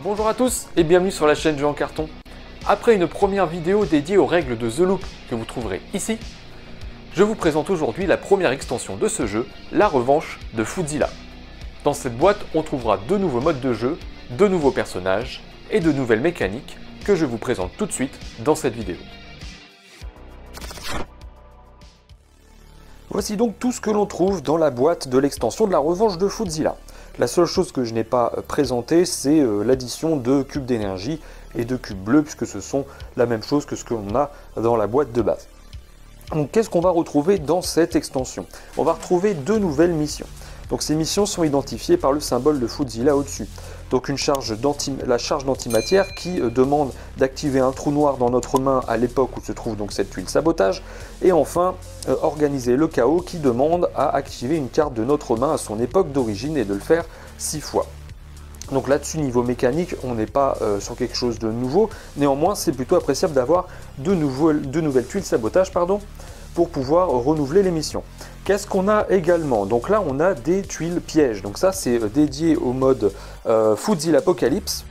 Bonjour à tous et bienvenue sur la chaîne Jeux en carton. Après une première vidéo dédiée aux règles de The Loop que vous trouverez ici, je vous présente aujourd'hui la première extension de ce jeu, la revanche de Foodzilla. Dans cette boîte, on trouvera deux nouveaux modes de jeu, deux nouveaux personnages et de nouvelles mécaniques que je vous présente tout de suite dans cette vidéo. Voici donc tout ce que l'on trouve dans la boîte de l'extension de la revanche de Foodzilla. La seule chose que je n'ai pas présentée, c'est l'addition de cubes d'énergie et de cubes bleus, puisque ce sont la même chose que ce que l'on a dans la boîte de base. Donc qu'est-ce qu'on va retrouver dans cette extension? On va retrouver deux nouvelles missions. Donc ces missions sont identifiées par le symbole de Foodzilla au-dessus. Donc la charge d'antimatière qui demande d'activer un trou noir dans notre main à l'époque où se trouve donc cette tuile sabotage. Et enfin, organiser le chaos qui demande à activer une carte de notre main à son époque d'origine et de le faire 6 fois. Donc là-dessus, niveau mécanique, on n'est pas sur quelque chose de nouveau. Néanmoins, c'est plutôt appréciable d'avoir deux nouvelles tuiles sabotage pour pouvoir renouveler les missions. Qu'est-ce qu'on a également? Donc là, on a des tuiles pièges. Donc ça, c'est dédié au mode Foodzilla Apocalypse.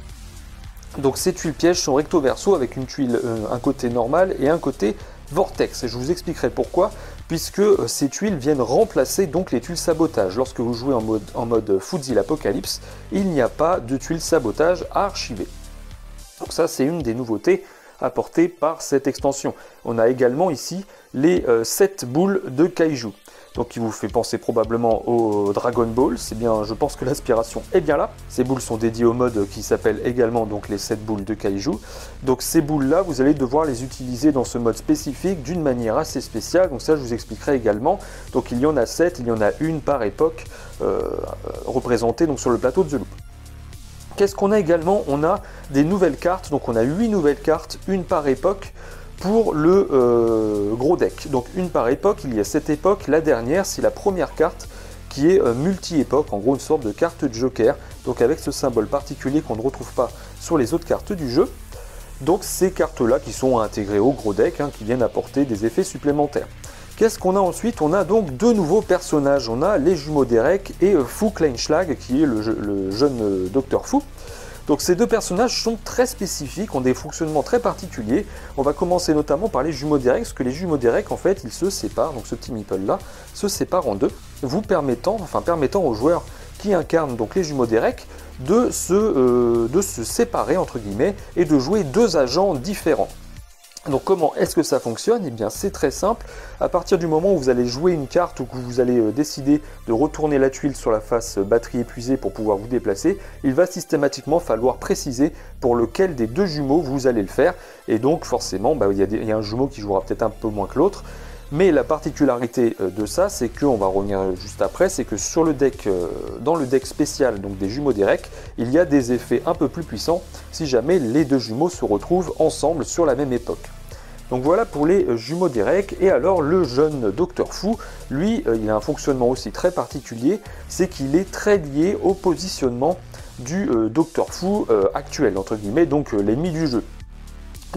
Donc ces tuiles pièges sont recto verso avec une tuile, un côté normal et un côté vortex. Et je vous expliquerai pourquoi, puisque ces tuiles viennent remplacer donc les tuiles sabotage. Lorsque vous jouez en mode Foodzilla Apocalypse, il n'y a pas de tuiles sabotage à archiver. Donc ça, c'est une des nouveautés apportées par cette extension. On a également ici les 7 boules de Kaiju. Donc qui vous fait penser probablement au Dragon Ball. C'est bien, je pense que l'inspiration est bien là. Ces boules sont dédiées au mode qui s'appelle également donc les 7 boules de Kaiju. Donc ces boules là, vous allez devoir les utiliser dans ce mode spécifique d'une manière assez spéciale. Donc ça, je vous expliquerai également. Donc il y en a 7, il y en a une par époque représentée donc sur le plateau de The Loop. Qu'est-ce qu'on a également? On a des nouvelles cartes. Donc on a 8 nouvelles cartes, une par époque, pour le gros deck. Donc une par époque, il y a cette époque, la dernière, c'est la première carte qui est multi-époque, en gros une sorte de carte de joker, donc avec ce symbole particulier qu'on ne retrouve pas sur les autres cartes du jeu. Donc ces cartes-là qui sont intégrées au gros deck, qui viennent apporter des effets supplémentaires. Qu'est-ce qu'on a ensuite? On a donc deux nouveaux personnages. On a les jumeaux Derek et Fu Kleinschlag, qui est le jeune Docteur Fu. Donc ces deux personnages sont très spécifiques, ont des fonctionnements très particuliers. On va commencer notamment par les jumeaux Derek, parce que les jumeaux Derek, en fait, ils se séparent, donc ce petit meeple là, se sépare en deux, permettant aux joueurs qui incarnent donc les jumeaux Derek de se séparer, entre guillemets, et de jouer deux agents différents. Donc comment est-ce que ça fonctionne? Eh bien c'est très simple, à partir du moment où vous allez jouer une carte ou que vous allez décider de retourner la tuile sur la face batterie épuisée pour pouvoir vous déplacer, il va systématiquement falloir préciser pour lequel des deux jumeaux vous allez le faire, et donc forcément il y a un jumeau qui jouera peut-être un peu moins que l'autre. Mais la particularité de ça, c'est que, on va revenir juste après, c'est que sur le deck, dans le deck spécial donc des jumeaux Derek, il y a des effets un peu plus puissants si jamais les deux jumeaux se retrouvent ensemble sur la même époque. Donc voilà pour les jumeaux Derek. Et alors le jeune Docteur Fu, lui, il a un fonctionnement aussi très particulier, c'est qu'il est très lié au positionnement du Docteur Fu actuel, entre guillemets, donc l'ennemi du jeu.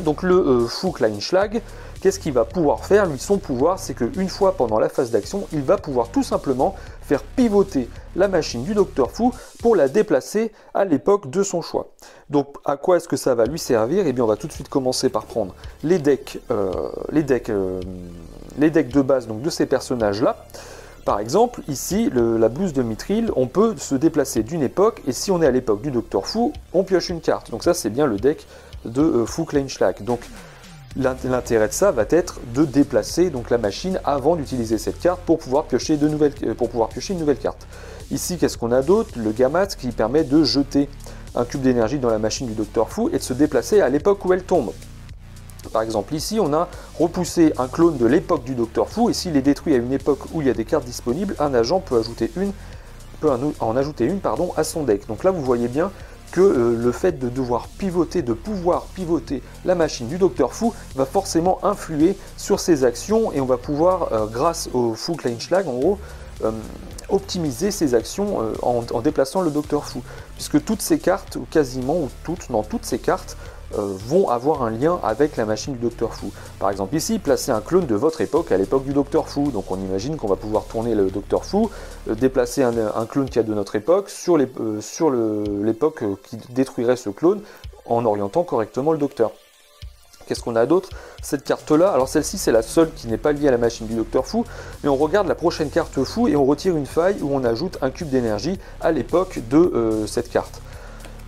Donc le Fu Kleinschlag, qu'est-ce qu'il va pouvoir faire? Lui, son pouvoir, c'est qu'une fois pendant la phase d'action, il va pouvoir tout simplement faire pivoter la machine du Docteur Fu pour la déplacer à l'époque de son choix. Donc à quoi est-ce que ça va lui servir? Eh bien on va tout de suite commencer par prendre les decks de base donc, de ces personnages-là. Par exemple, ici, la blouse de Mithril, on peut se déplacer d'une époque, et si on est à l'époque du Docteur Fu, on pioche une carte. Donc ça, c'est bien le deck de Fu Kleinschlag. Donc l'intérêt de ça va être de déplacer donc la machine avant d'utiliser cette carte pour pouvoir piocher une nouvelle carte. Ici, qu'est-ce qu'on a d'autre? Le Gamat qui permet de jeter un cube d'énergie dans la machine du Docteur Fu et de se déplacer à l'époque où elle tombe. Par exemple, ici, on a repoussé un clone de l'époque du Docteur Fu, et s'il est détruit à une époque où il y a des cartes disponibles, un agent peut en ajouter une à son deck. Donc là, vous voyez bien que le fait de pouvoir pivoter la machine du Docteur Fu va forcément influer sur ses actions, et on va pouvoir, grâce au Fu Kleinschlag, en gros, optimiser ses actions en déplaçant le Docteur Fu. Puisque toutes ces cartes, ou quasiment, toutes ces cartes, vont avoir un lien avec la machine du Docteur Fu. Par exemple ici, placez un clone de votre époque à l'époque du Docteur Fu. Donc on imagine qu'on va pouvoir tourner le Docteur Fu, déplacer un clone qui a de notre époque sur l'époque qui détruirait ce clone en orientant correctement le Docteur. Qu'est-ce qu'on a d'autre? Cette carte-là, alors celle-ci c'est la seule qui n'est pas liée à la machine du Docteur Fu, mais on regarde la prochaine carte Fu et on retire une faille où on ajoute un cube d'énergie à l'époque de cette carte.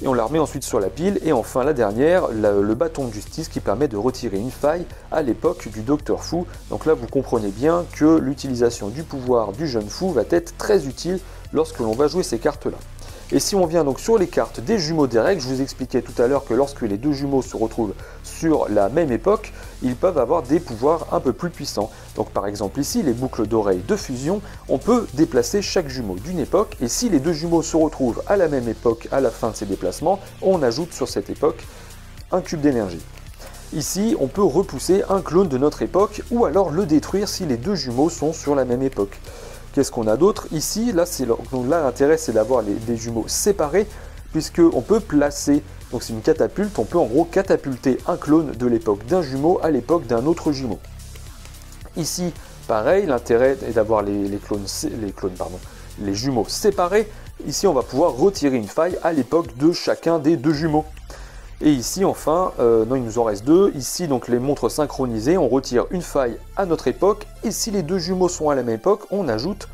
Et on la remet ensuite sur la pile, et enfin la dernière, le bâton de justice qui permet de retirer une faille à l'époque du Docteur Fu. Donc là vous comprenez bien que l'utilisation du pouvoir du jeune Fu va être très utile lorsque l'on va jouer ces cartes-là. Et si on vient donc sur les cartes des jumeaux des règles, je vous expliquais tout à l'heure que lorsque les deux jumeaux se retrouvent sur la même époque, ils peuvent avoir des pouvoirs un peu plus puissants. Donc par exemple ici, les boucles d'oreilles de fusion, on peut déplacer chaque jumeau d'une époque, et si les deux jumeaux se retrouvent à la même époque à la fin de ces déplacements, on ajoute sur cette époque un cube d'énergie. Ici, on peut repousser un clone de notre époque, ou alors le détruire si les deux jumeaux sont sur la même époque. Qu'est-ce qu'on a d'autre? Ici, là l'intérêt c'est d'avoir des jumeaux séparés, puisqu'on peut placer, donc c'est une catapulte, on peut en gros catapulter un clone de l'époque d'un jumeau à l'époque d'un autre jumeau. Ici, pareil, l'intérêt est d'avoir les jumeaux séparés. Ici, on va pouvoir retirer une faille à l'époque de chacun des deux jumeaux. Et ici, enfin, non, il nous en reste deux. Ici, donc les montres synchronisées, on retire une faille à notre époque. Et si les deux jumeaux sont à la même époque, on ajoute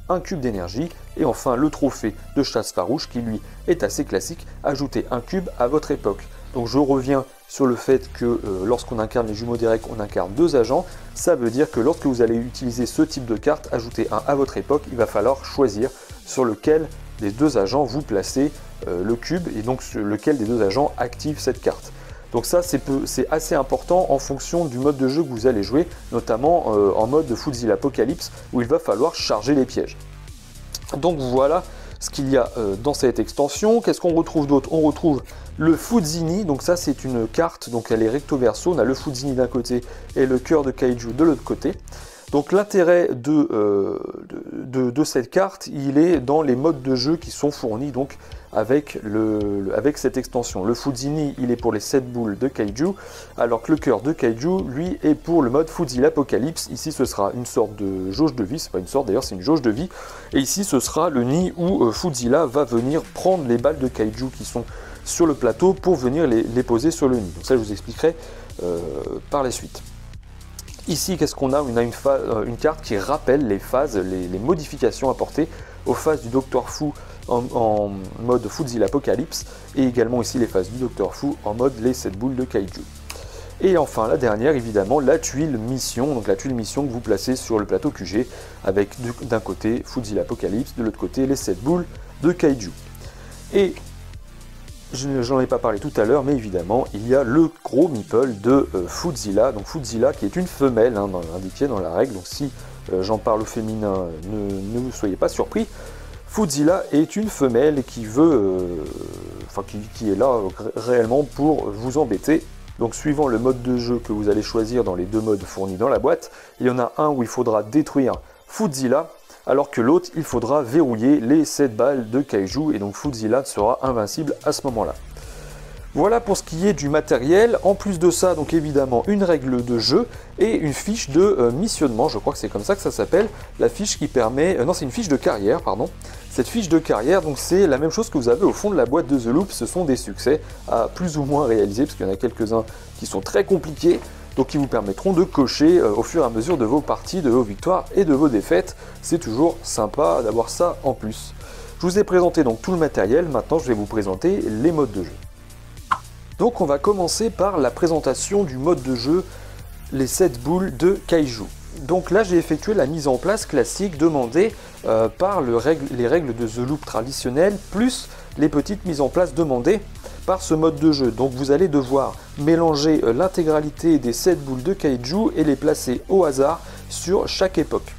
un cube d'énergie. Et enfin, le trophée de chasse farouche, qui lui est assez classique, ajouter un cube à votre époque. Donc je reviens sur le fait que lorsqu'on incarne les jumeaux directs, on incarne deux agents. Ça veut dire que lorsque vous allez utiliser ce type de carte, ajouter un à votre époque, il va falloir choisir sur lequel des deux agents vous placez le cube, et donc lequel des deux agents active cette carte. Donc ça c'est assez important en fonction du mode de jeu que vous allez jouer, notamment en mode de Fuzila Apocalypse où il va falloir charger les pièges. Donc voilà ce qu'il y a dans cette extension. Qu'est-ce qu'on retrouve d'autre? On retrouve le Fuzini, donc ça c'est une carte, donc elle est recto verso, on a le Fuzini d'un côté et le cœur de Kaiju de l'autre côté. Donc l'intérêt de cette carte, il est dans les modes de jeu qui sont fournis donc avec cette extension. Le Fuzini, il est pour les 7 boules de Kaiju, alors que le cœur de Kaiju, lui, est pour le mode Fuzila Apocalypse. Ici, ce sera une sorte de jauge de vie, c'est pas une sorte d'ailleurs, c'est une jauge de vie. Et ici, ce sera le nid où Fuzila va venir prendre les balles de Kaiju qui sont sur le plateau pour venir les poser sur le nid. Donc ça, je vous expliquerai par la suite. Ici, qu'est-ce qu'on a? On a une carte qui rappelle les phases, les modifications apportées aux phases du Docteur Fu en mode Fuzila Apocalypse, et également ici les phases du Docteur Fu en mode les 7 boules de Kaiju. Et enfin, la dernière, évidemment, la tuile mission, donc la tuile mission que vous placez sur le plateau QG, avec d'un côté Fuzila Apocalypse, de l'autre côté les 7 boules de Kaiju. Et j'en ai pas parlé tout à l'heure, mais évidemment, il y a le gros meeple de Fuzila, donc Fuzila qui est une femelle, indiquée dans la règle, donc si j'en parle au féminin, ne vous soyez pas surpris. Fuzila est une femelle qui qui est là réellement pour vous embêter. Donc suivant le mode de jeu que vous allez choisir dans les deux modes fournis dans la boîte, il y en a un où il faudra détruire Fuzila, alors que l'autre, il faudra verrouiller les 7 balles de Kaiju, et donc Fuzila sera invincible à ce moment-là. Voilà pour ce qui est du matériel. En plus de ça, donc évidemment, une règle de jeu et une fiche de missionnement, je crois que c'est comme ça que ça s'appelle, la fiche qui permet... non, c'est une fiche de carrière, pardon. Cette fiche de carrière, donc c'est la même chose que vous avez au fond de la boîte de The Loop, ce sont des succès à plus ou moins réaliser, parce qu'il y en a quelques-uns qui sont très compliqués, donc qui vous permettront de cocher au fur et à mesure de vos parties, de vos victoires et de vos défaites. C'est toujours sympa d'avoir ça en plus. Je vous ai présenté donc tout le matériel, maintenant je vais vous présenter les modes de jeu. Donc on va commencer par la présentation du mode de jeu, les 7 boules de Kaiju. Donc là j'ai effectué la mise en place classique demandée par les règles de The Loop traditionnelles, plus les petites mises en place demandées par ce mode de jeu. Donc vous allez devoir mélanger l'intégralité des 7 boules de Kaiju et les placer au hasard sur chaque époque.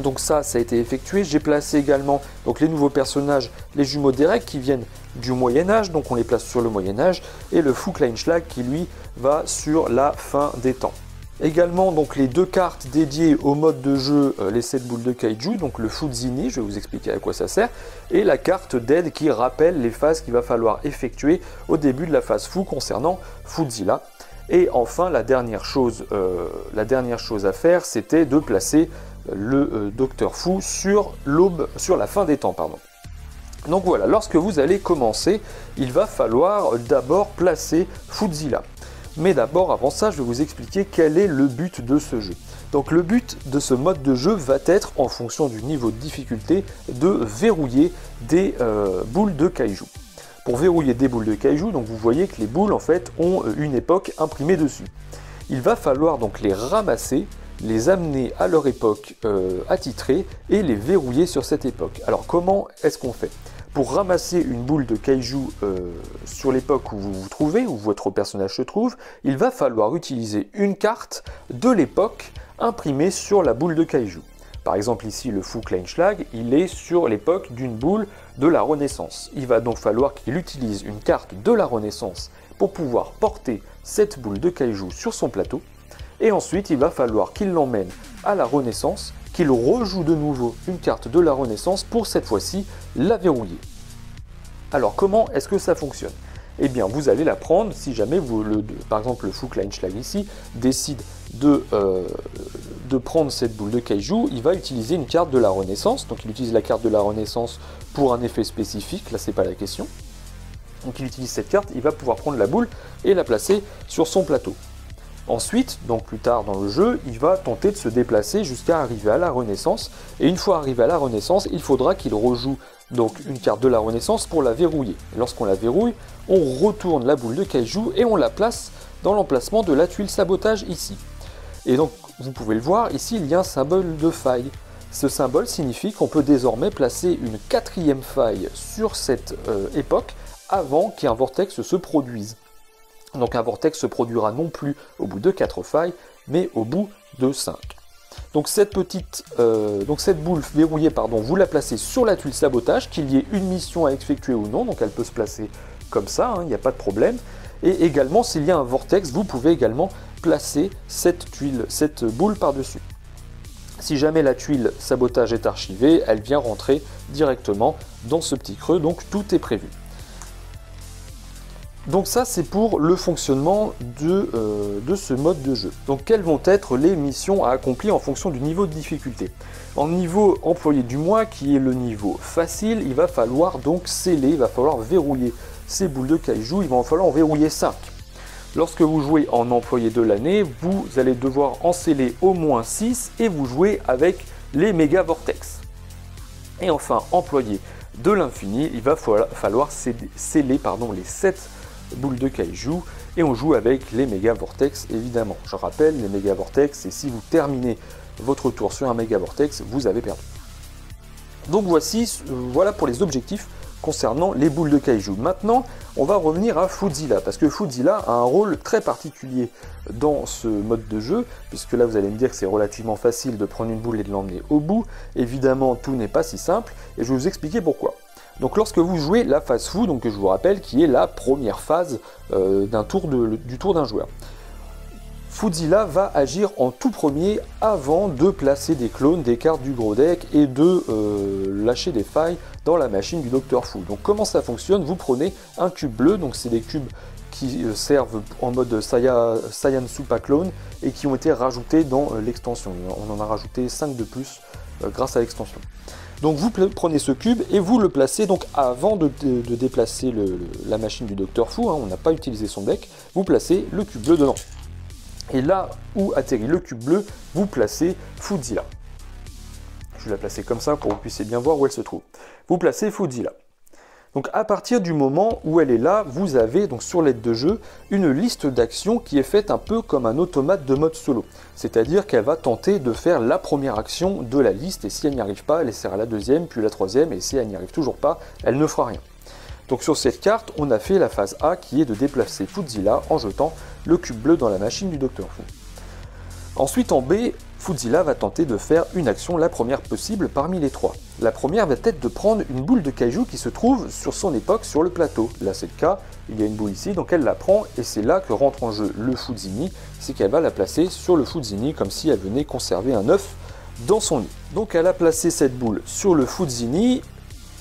Donc ça a été effectué. J'ai placé également donc les nouveaux personnages, les jumeaux directs qui viennent du Moyen-Âge, donc on les place sur le Moyen-Âge, et le Fu Kleinschlag qui lui va sur la fin des temps. Également donc les deux cartes dédiées au mode de jeu, les 7 boules de kaiju, donc le Fuzini, je vais vous expliquer à quoi ça sert, et la carte d'aide qui rappelle les phases qu'il va falloir effectuer au début de la phase fou concernant Fuzila. Et enfin la dernière chose à faire, c'était de placer le Docteur Fou sur la fin des temps, pardon. Donc voilà, lorsque vous allez commencer, il va falloir d'abord placer Fuzila. Mais d'abord, avant ça, je vais vous expliquer quel est le but de ce jeu. Donc le but de ce mode de jeu va être, en fonction du niveau de difficulté, de verrouiller des boules de kaiju. Pour verrouiller des boules de kaiju, donc vous voyez que les boules en fait ont une époque imprimée dessus. Il va falloir donc les ramasser, les amener à leur époque attitrée et les verrouiller sur cette époque. Alors comment est-ce qu'on fait ? Pour ramasser une boule de kaiju sur l'époque où vous vous trouvez, où votre personnage se trouve, il va falloir utiliser une carte de l'époque imprimée sur la boule de kaiju. Par exemple ici le fou Kleinschlag, il est sur l'époque d'une boule de la Renaissance. Il va donc falloir qu'il utilise une carte de la Renaissance pour pouvoir porter cette boule de kaiju sur son plateau. Et ensuite il va falloir qu'il l'emmène à la Renaissance, qu'il rejoue de nouveau une carte de la Renaissance pour cette fois-ci la verrouiller. Alors comment est-ce que ça fonctionne ? Eh bien vous allez la prendre si jamais par exemple le fou Kleinschlag ici décide de prendre cette boule de kaiju, il va utiliser une carte de la Renaissance, donc il utilise la carte de la Renaissance pour un effet spécifique, là c'est pas la question. Donc il utilise cette carte, il va pouvoir prendre la boule et la placer sur son plateau. Ensuite, donc plus tard dans le jeu, il va tenter de se déplacer jusqu'à arriver à la Renaissance. Et une fois arrivé à la Renaissance, il faudra qu'il rejoue donc une carte de la Renaissance pour la verrouiller. Lorsqu'on la verrouille, on retourne la boule de kaiju et on la place dans l'emplacement de la tuile sabotage ici. Et donc, vous pouvez le voir, ici il y a un symbole de faille. Ce symbole signifie qu'on peut désormais placer une 4e faille sur cette époque avant qu'un vortex se produise. Donc un vortex se produira non plus au bout de 4 failles, mais au bout de 5. Donc cette boule verrouillée, vous la placez sur la tuile sabotage, qu'il y ait une mission à effectuer ou non, donc elle peut se placer comme ça, il n'y a pas de problème. Et également, s'il y a un vortex, vous pouvez également placer cette boule par-dessus. Si jamais la tuile sabotage est archivée, elle vient rentrer directement dans ce petit creux, donc tout est prévu. Donc ça c'est pour le fonctionnement de ce mode de jeu. Donc quelles vont être les missions à accomplir en fonction du niveau de difficulté? En niveau employé du mois, qui est le niveau facile, il va falloir donc sceller, il va falloir verrouiller ces boules de kaiju, il va en falloir en verrouiller 5. Lorsque vous jouez en employé de l'année, vous allez devoir en sceller au moins 6 et vous jouez avec les méga vortex. Et enfin, employé de l'infini, il va falloir sceller les 7 boules de kaiju et on joue avec les méga vortex évidemment. Je rappelle, les méga vortex, et si vous terminez votre tour sur un méga vortex, vous avez perdu. Donc voilà pour les objectifs concernant les boules de kaiju. Maintenant, on va revenir à Fuzila, parce que Fuzila a un rôle très particulier dans ce mode de jeu, puisque là vous allez me dire que c'est relativement facile de prendre une boule et de l'emmener au bout. Évidemment, tout n'est pas si simple, et je vais vous expliquer pourquoi. Donc lorsque vous jouez la phase fou, donc que je vous rappelle, qui est la première phase du tour d'un joueur, Fuzila va agir en tout premier avant de placer des clones, des cartes du gros deck et de lâcher des failles dans la machine du Docteur Fou. Donc comment ça fonctionne? Vous prenez un cube bleu, donc c'est des cubes qui servent en mode Saiyan Super Clone et qui ont été rajoutés dans l'extension. On en a rajouté 5 de plus grâce à l'extension. Donc vous prenez ce cube et vous le placez donc avant de déplacer la machine du Docteur Fou, on n'a pas utilisé son deck, vous placez le cube bleu dedans. Et là où atterrit le cube bleu, vous placez Fuzila. Je vais la placer comme ça pour que vous puissiez bien voir où elle se trouve. Vous placez Fuzila. Donc à partir du moment où elle est là, vous avez donc sur l'aide de jeu une liste d'actions qui est faite un peu comme un automate de mode solo. C'est-à-dire qu'elle va tenter de faire la première action de la liste et si elle n'y arrive pas, elle essaiera la deuxième, puis la troisième et si elle n'y arrive toujours pas, elle ne fera rien. Donc sur cette carte, on a fait la phase A qui est de déplacer Fuzila en jetant le cube bleu dans la machine du Docteur Fou. Ensuite en B, Foodzilla va tenter de faire une action, la première possible parmi les trois. La première va être de prendre une boule de kaiju qui se trouve sur son époque sur le plateau. Là c'est le cas, il y a une boule ici, donc elle la prend et c'est là que rentre en jeu le Foodzini, c'est qu'elle va la placer sur le Foodzini comme si elle venait conserver un œuf dans son nid. Donc elle a placé cette boule sur le Foodzini,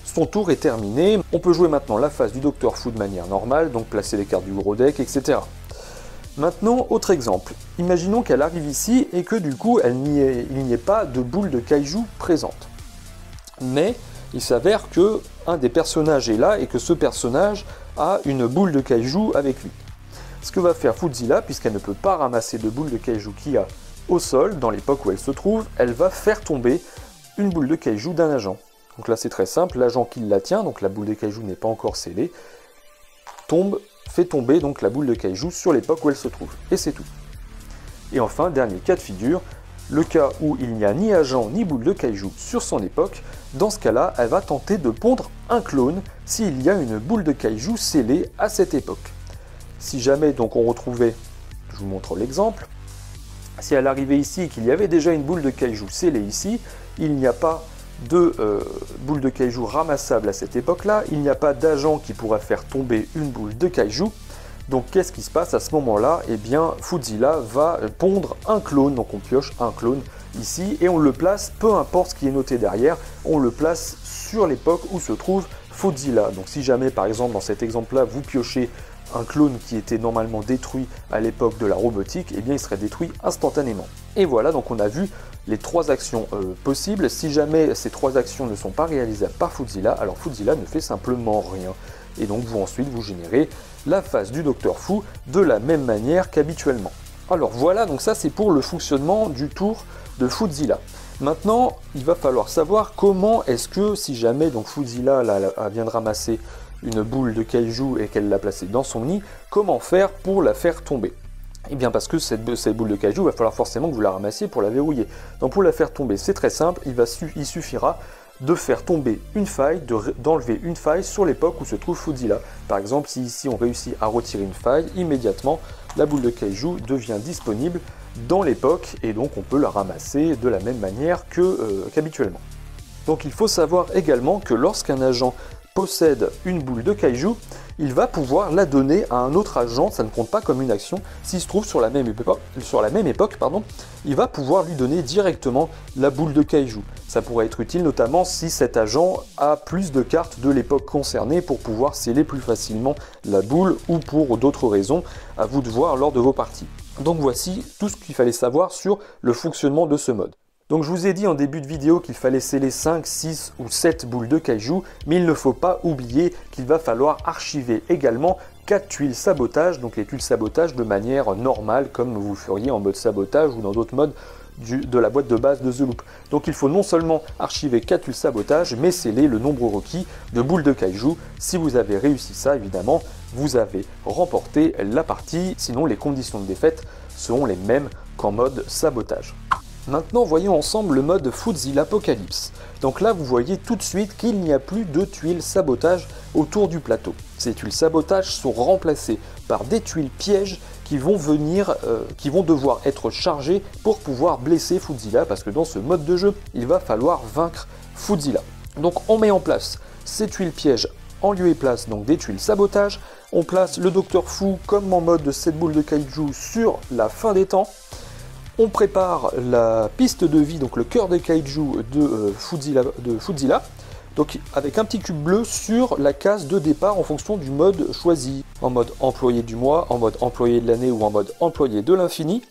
son tour est terminé. On peut jouer maintenant la phase du Dr Fu de manière normale, donc placer les cartes du gros deck, etc. Maintenant, autre exemple. Imaginons qu'elle arrive ici et que du coup, il n'y ait pas de boule de kaiju présente. Mais il s'avère que un des personnages est là et que ce personnage a une boule de kaiju avec lui. Ce que va faire Foodzilla, puisqu'elle ne peut pas ramasser de boule de kaiju qu'il y a au sol, dans l'époque où elle se trouve, elle va faire tomber une boule de kaiju d'un agent. Donc là c'est très simple, l'agent qui la tient, donc la boule de kaiju n'est pas encore scellée, fait tomber donc la boule de kaiju sur l'époque où elle se trouve. Et c'est tout. Et enfin, dernier cas de figure, le cas où il n'y a ni agent ni boule de kaiju sur son époque, dans ce cas-là, elle va tenter de pondre un clone s'il y a une boule de kaiju scellée à cette époque. Si jamais donc on retrouvait, je vous montre l'exemple, si elle arrivait ici et qu'il y avait déjà une boule de kaiju scellée ici, il n'y a pas de boule de kaiju ramassable à cette époque-là, il n'y a pas d'agent qui pourra faire tomber une boule de kaiju. Donc qu'est-ce qui se passe à ce moment-là? Eh bien, Foodzilla va pondre un clone, donc on pioche un clone ici, et on le place, peu importe ce qui est noté derrière, on le place sur l'époque où se trouve Foodzilla. Donc si jamais, par exemple, dans cet exemple-là, vous piochez un clone qui était normalement détruit à l'époque de la robotique, eh bien il serait détruit instantanément. Et voilà, donc on a vu les trois actions possibles. Si jamais ces trois actions ne sont pas réalisables par Foodzilla, alors Foodzilla ne fait simplement rien. Et donc vous ensuite vous générez la phase du Dr Fu de la même manière qu'habituellement. Alors voilà, donc ça c'est pour le fonctionnement du tour de Foodzilla. Maintenant, il va falloir savoir comment est-ce que si jamais donc Foodzilla vient de ramasser une boule de kaiju et qu'elle l'a placée dans son nid, comment faire pour la faire tomber? Eh bien parce que cette boule de kaiju, il va falloir forcément que vous la ramassiez pour la verrouiller. Donc pour la faire tomber, c'est très simple, il suffira de faire tomber une faille, d'enlever une faille sur l'époque où se trouve Foodzilla. Par exemple, si ici on réussit à retirer une faille, immédiatement la boule de kaiju devient disponible dans l'époque et donc on peut la ramasser de la même manière qu'habituellement. Donc il faut savoir également que lorsqu'un agent possède une boule de kaiju, il va pouvoir la donner à un autre agent, ça ne compte pas comme une action, s'il se trouve sur la même époque, il va pouvoir lui donner directement la boule de kaiju. Ça pourrait être utile notamment si cet agent a plus de cartes de l'époque concernée pour pouvoir sceller plus facilement la boule ou pour d'autres raisons, à vous de voir lors de vos parties. Donc voici tout ce qu'il fallait savoir sur le fonctionnement de ce mode. Donc je vous ai dit en début de vidéo qu'il fallait sceller 5, 6 ou 7 boules de kaiju, mais il ne faut pas oublier qu'il va falloir archiver également 4 tuiles sabotage, donc les tuiles sabotage de manière normale comme vous feriez en mode sabotage ou dans d'autres modes de la boîte de base de The Loop. Donc il faut non seulement archiver 4 tuiles sabotage, mais sceller le nombre requis de boules de kaiju. Si vous avez réussi ça, évidemment, vous avez remporté la partie, sinon les conditions de défaite seront les mêmes qu'en mode sabotage. Maintenant, voyons ensemble le mode Foodzilla Apocalypse. Donc là, vous voyez tout de suite qu'il n'y a plus de tuiles sabotage autour du plateau. Ces tuiles sabotage sont remplacées par des tuiles pièges qui vont devoir être chargées pour pouvoir blesser Foodzilla, parce que dans ce mode de jeu, il va falloir vaincre Foodzilla. Donc on met en place ces tuiles pièges en lieu et place donc des tuiles sabotage. On place le Dr Fu comme en mode de 7 boules de kaiju sur la fin des temps. On prépare la piste de vie, donc le cœur des kaiju de Foodzilla, donc avec un petit cube bleu sur la case de départ en fonction du mode choisi. En mode employé du mois, en mode employé de l'année ou en mode employé de l'infini.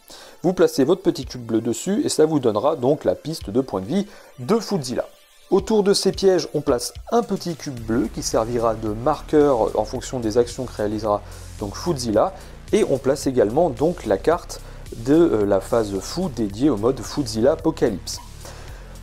Vous placez votre petit cube bleu dessus et ça vous donnera donc la piste de points de vie de Foodzilla. Autour de ces pièges, on place un petit cube bleu qui servira de marqueur en fonction des actions que réalisera donc Foodzilla. Et on place également donc la carte de la phase fou dédiée au mode Foodzilla Apocalypse.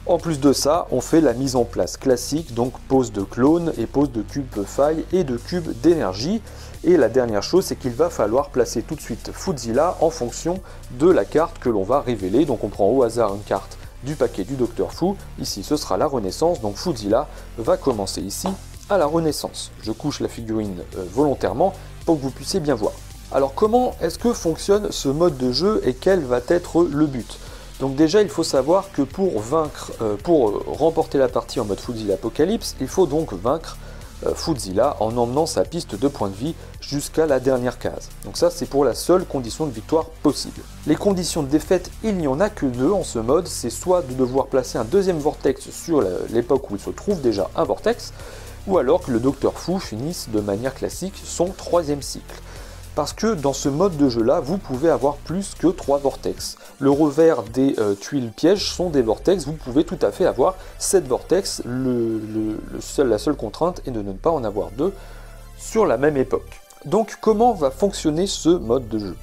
En plus de ça, on fait la mise en place classique, donc pose de clone et pose de cube faille et de cube d'énergie. Et la dernière chose, c'est qu'il va falloir placer tout de suite Foodzilla en fonction de la carte que l'on va révéler. Donc on prend au hasard une carte du paquet du Dr Fu. Ici, ce sera la Renaissance, donc Foodzilla va commencer ici à la Renaissance. Je couche la figurine volontairement pour que vous puissiez bien voir. Alors comment est-ce que fonctionne ce mode de jeu et quel va être le but? Donc déjà, il faut savoir que pour remporter la partie en mode Foodzilla Apocalypse, il faut donc vaincre Foodzilla en emmenant sa piste de points de vie jusqu'à la dernière case. Donc ça, c'est pour la seule condition de victoire possible. Les conditions de défaite, il n'y en a que deux en ce mode, c'est soit de devoir placer un deuxième vortex sur l'époque où il se trouve déjà un vortex, ou alors que le Docteur Fou finisse de manière classique son troisième cycle. Parce que dans ce mode de jeu là, vous pouvez avoir plus que 3 vortex. Le revers des tuiles pièges sont des vortex, vous pouvez tout à fait avoir 7 vortex, la seule contrainte est de ne pas en avoir 2 sur la même époque. Donc comment va fonctionner ce mode de jeu?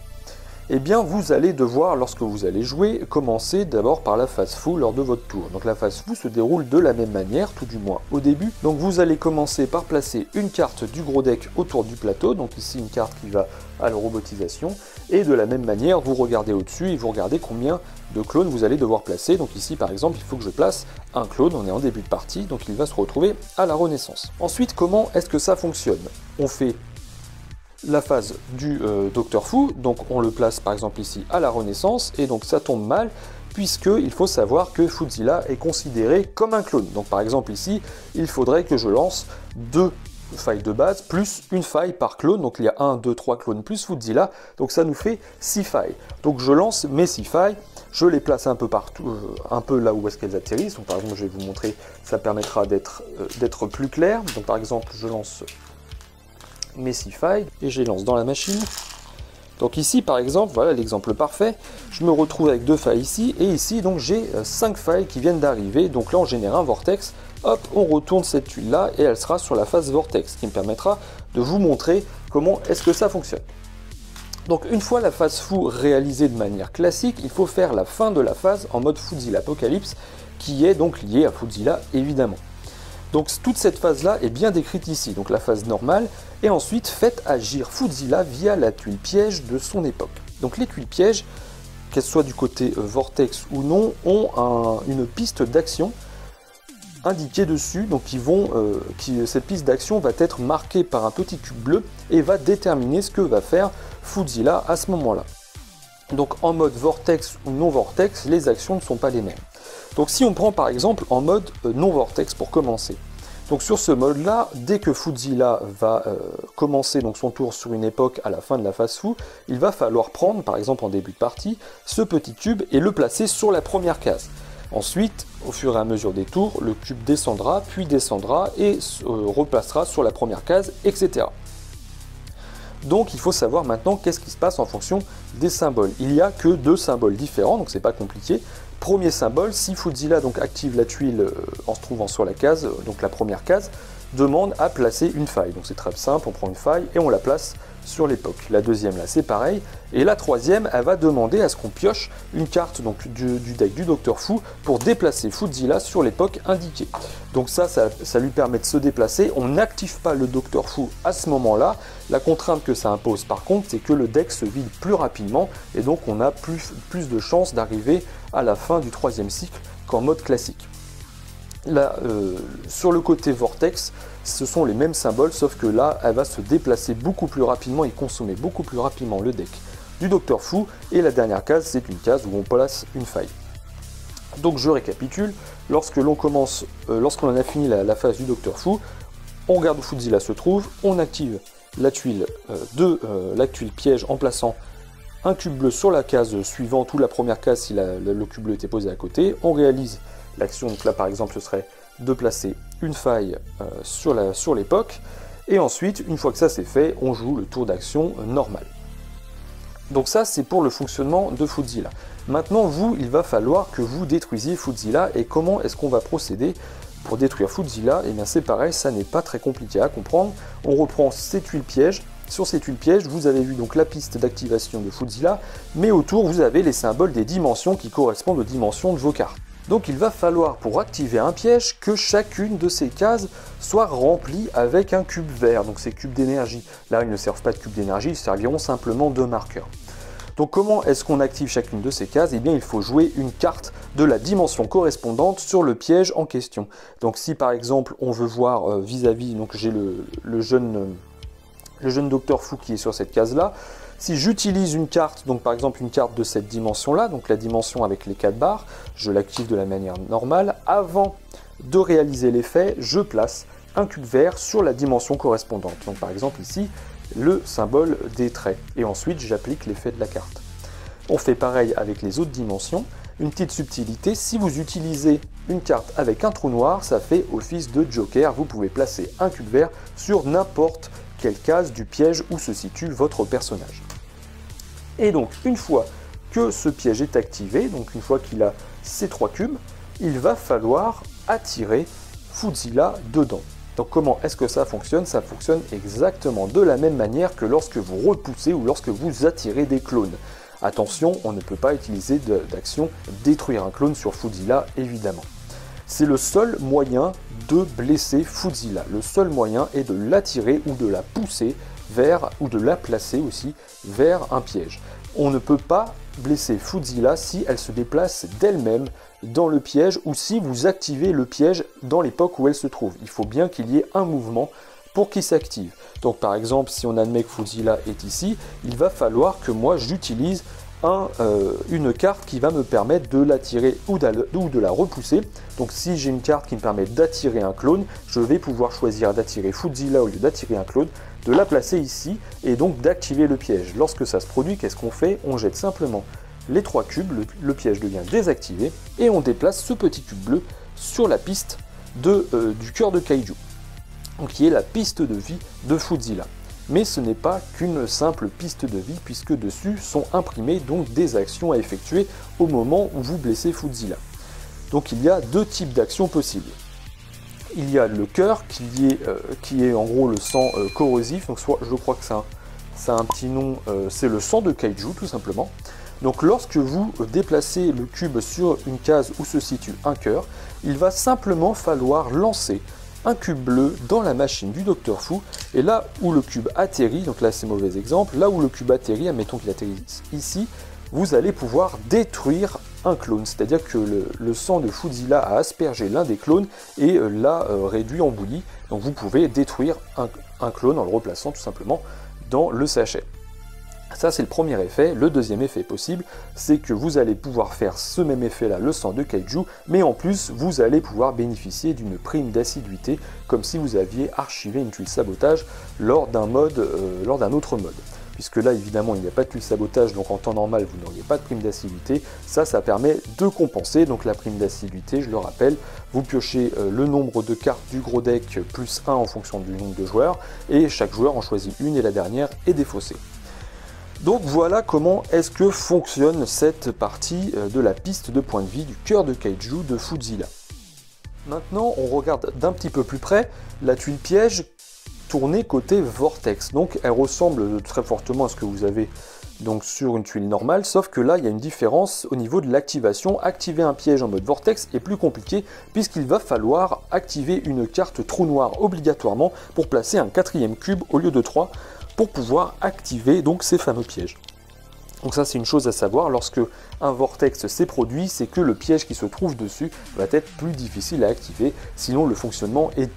Eh bien vous allez devoir, lorsque vous allez jouer, commencer d'abord par la phase fou lors de votre tour. Donc la phase fou se déroule de la même manière, tout du moins au début. Donc vous allez commencer par placer une carte du gros deck autour du plateau, donc ici une carte qui va à la robotisation, et de la même manière vous regardez au-dessus et vous regardez combien de clones vous allez devoir placer. Donc ici par exemple il faut que je place un clone, on est en début de partie, donc il va se retrouver à la renaissance. Ensuite comment est-ce que ça fonctionne? On fait la phase du Docteur Fou, donc on le place par exemple ici à la renaissance, et donc ça tombe mal, puisqu'il faut savoir que Foodzilla est considéré comme un clone. Donc par exemple ici, il faudrait que je lance 2 failles de base, plus une faille par clone, donc il y a 1, 2, 3 clones plus Foodzilla, donc ça nous fait 6 failles. Donc je lance mes 6 failles, je les place un peu partout, un peu là où est-ce qu'elles atterrissent, donc par exemple je vais vous montrer, ça permettra d'être plus clair. Donc par exemple je lance mes 6 failles et je les lance dans la machine. Donc ici par exemple, voilà l'exemple parfait, je me retrouve avec 2 failles ici, et ici donc j'ai 5 failles qui viennent d'arriver, donc là on génère un vortex, hop, on retourne cette tuile là et elle sera sur la phase vortex, ce qui me permettra de vous montrer comment est-ce que ça fonctionne. Donc une fois la phase fou réalisée de manière classique, il faut faire la fin de la phase en mode Foodzilla Apocalypse, qui est donc liée à Foodzilla évidemment. Donc toute cette phase-là est bien décrite ici, donc la phase normale, et ensuite faites agir Foodzilla via la tuile piège de son époque. Donc les tuiles pièges, qu'elles soient du côté vortex ou non, ont une piste d'action indiquée dessus, donc cette piste d'action va être marquée par un petit cube bleu et va déterminer ce que va faire Foodzilla à ce moment-là. Donc en mode vortex ou non vortex, les actions ne sont pas les mêmes. Donc si on prend par exemple en mode non vortex pour commencer. Donc sur ce mode là, dès que Foodzilla va commencer donc son tour sur une époque à la fin de la phase fou, il va falloir prendre par exemple en début de partie ce petit cube et le placer sur la première case. Ensuite, au fur et à mesure des tours, le cube descendra, puis descendra et replacera sur la première case, etc. Donc il faut savoir maintenant qu'est-ce qui se passe en fonction des symboles. Il n'y a que 2 symboles différents, donc c'est pas compliqué. Premier symbole, si Foodzilla donc active la tuile en se trouvant sur la case, donc la première case, demande à placer une faille. Donc c'est très simple, on prend une faille et on la place sur l'époque. La deuxième là c'est pareil, et la troisième elle va demander à ce qu'on pioche une carte donc du deck du Docteur Fou pour déplacer Foodzilla sur l'époque indiquée. Donc ça lui permet de se déplacer, on n'active pas le Docteur Fou à ce moment là. La contrainte que ça impose par contre c'est que le deck se vide plus rapidement et donc on a plus de chances d'arriver à la fin du troisième cycle qu'en mode classique. Là, sur le côté vortex, ce sont les mêmes symboles, sauf que là, elle va se déplacer beaucoup plus rapidement et consommer beaucoup plus rapidement le deck du Docteur Fou. Et la dernière case, c'est une case où on place une faille. Donc je récapitule, lorsqu'on a fini la phase du Docteur Fou, on regarde où Foodzilla se trouve, on active la tuile la tuile piège en plaçant un cube bleu sur la case suivante ou la première case si le cube bleu était posé à côté, on réalise l'action, donc là par exemple ce serait de placer une faille sur l'époque, et ensuite une fois que ça c'est fait, on joue le tour d'action normal. Donc ça c'est pour le fonctionnement de Foodzilla. Maintenant vous, il va falloir que vous détruisiez Foodzilla, et comment est-ce qu'on va procéder pour détruire Foodzilla? Et bien c'est pareil, ça n'est pas très compliqué à comprendre. On reprend ces tuiles pièges. Sur ces tuiles pièges, vous avez vu donc la piste d'activation de Foodzilla, mais autour vous avez les symboles des dimensions qui correspondent aux dimensions de vos cartes. Donc il va falloir, pour activer un piège, que chacune de ces cases soit remplie avec un cube vert, donc ces cubes d'énergie. Là, ils ne servent pas de cubes d'énergie, ils serviront simplement de marqueurs. Donc comment est-ce qu'on active chacune de ces cases? Eh bien il faut jouer une carte de la dimension correspondante sur le piège en question. Donc si par exemple on veut voir vis-à-vis, donc j'ai le jeune le jeune Docteur Fou qui est sur cette case-là. Si j'utilise une carte, donc par exemple une carte de cette dimension-là, donc la dimension avec les 4 barres, je l'active de la manière normale. Avant de réaliser l'effet, je place un cube vert sur la dimension correspondante. Donc par exemple ici, le symbole des traits. Et ensuite, j'applique l'effet de la carte. On fait pareil avec les autres dimensions. Une petite subtilité, si vous utilisez une carte avec un trou noir, ça fait office de joker. Vous pouvez placer un cube vert sur n'importe quelle case du piège où se situe votre personnage. Et donc, une fois que ce piège est activé, donc une fois qu'il a ces 3 cubes, il va falloir attirer Foodzilla dedans. Donc comment est-ce que ça fonctionne? Ça fonctionne exactement de la même manière que lorsque vous repoussez ou lorsque vous attirez des clones. Attention, on ne peut pas utiliser d'action détruire un clone sur Foodzilla, évidemment. C'est le seul moyen de blesser Foodzilla. Le seul moyen est de l'attirer ou de la pousser vers, ou de la placer aussi, vers un piège. On ne peut pas blesser Foodzilla si elle se déplace d'elle-même dans le piège ou si vous activez le piège dans l'époque où elle se trouve. Il faut bien qu'il y ait un mouvement pour qu'il s'active. Donc par exemple, si on admet que Foodzilla est ici, il va falloir que moi j'utilise une carte qui va me permettre de l'attirer ou de la repousser. Donc si j'ai une carte qui me permet d'attirer un clone, je vais pouvoir choisir d'attirer Foodzilla au lieu d'attirer un clone, de la placer ici et donc d'activer le piège. Lorsque ça se produit, qu'est-ce qu'on fait? On jette simplement les 3 cubes, le piège devient désactivé et on déplace ce petit cube bleu sur la piste du cœur de Kaiju, donc qui est la piste de vie de Foodzilla. Mais ce n'est pas qu'une simple piste de vie puisque dessus sont imprimées donc des actions à effectuer au moment où vous blessez Foodzilla. Donc il y a 2 types d'actions possibles. Il y a le cœur qui est en gros le sang corrosif, donc je crois que ça a un petit nom, c'est le sang de Kaiju tout simplement. Donc lorsque vous déplacez le cube sur une case où se situe un cœur, il va simplement falloir lancer un cube bleu dans la machine du Docteur Fou, et là où le cube atterrit, donc là c'est mauvais exemple, là où le cube atterrit, admettons qu'il atterrit ici, vous allez pouvoir détruire un clone, c'est-à-dire que le sang de Foodzilla a aspergé l'un des clones et l'a réduit en bouillie, donc vous pouvez détruire un clone en le replaçant tout simplement dans le sachet. Ça c'est le premier effet. Le deuxième effet possible, c'est que vous allez pouvoir faire ce même effet là, le sang de Kaiju, mais en plus vous allez pouvoir bénéficier d'une prime d'assiduité, comme si vous aviez archivé une tuile sabotage lors d'un autre mode. Puisque là évidemment il n'y a pas de tuile sabotage, donc en temps normal vous n'auriez pas de prime d'assiduité. Ça permet de compenser. Donc la prime d'assiduité, je le rappelle, vous piochez le nombre de cartes du gros deck plus 1 en fonction du nombre de joueurs, et chaque joueur en choisit une et la dernière est défaussée. Donc voilà comment est-ce que fonctionne cette partie de la piste de points de vie du cœur de Kaiju de Foodzilla. Maintenant on regarde d'un petit peu plus près la tuile piège tournée côté vortex. Donc elle ressemble très fortement à ce que vous avez donc sur une tuile normale, sauf que là il y a une différence au niveau de l'activation. Activer un piège en mode vortex est plus compliqué puisqu'il va falloir activer une carte trou noir obligatoirement pour placer un 4e cube au lieu de 3 pour pouvoir activer donc ces fameux pièges. Donc ça c'est une chose à savoir, lorsque un vortex s'est produit, c'est que le piège qui se trouve dessus va être plus difficile à activer, sinon le fonctionnement est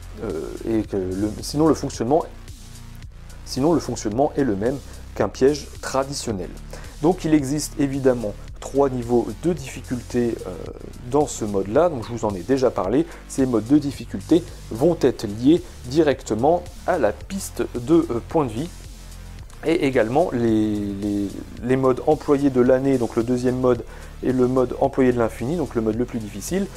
le même qu'un piège traditionnel. Donc il existe évidemment 3 niveaux de difficulté dans ce mode là, donc je vous en ai déjà parlé. Ces modes de difficulté vont être liés directement à la piste de points de vie, et également les modes employés de l'année, donc le deuxième mode, et le mode employé de l'infini, donc le mode le plus difficile.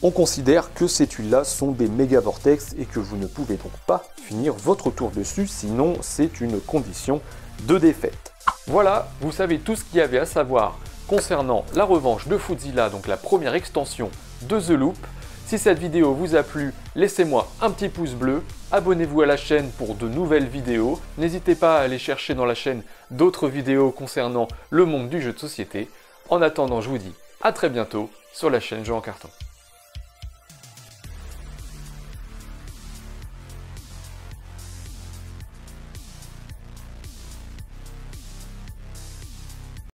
On considère que ces tuiles-là sont des méga vortex et que vous ne pouvez donc pas finir votre tour dessus, sinon c'est une condition de défaite. Voilà, vous savez tout ce qu'il y avait à savoir concernant la revanche de Foodzilla, donc la première extension de The Loop. Si cette vidéo vous a plu, laissez-moi un petit pouce bleu, abonnez-vous à la chaîne pour de nouvelles vidéos, n'hésitez pas à aller chercher dans la chaîne d'autres vidéos concernant le monde du jeu de société. En attendant, je vous dis à très bientôt sur la chaîne Jeux en Carton.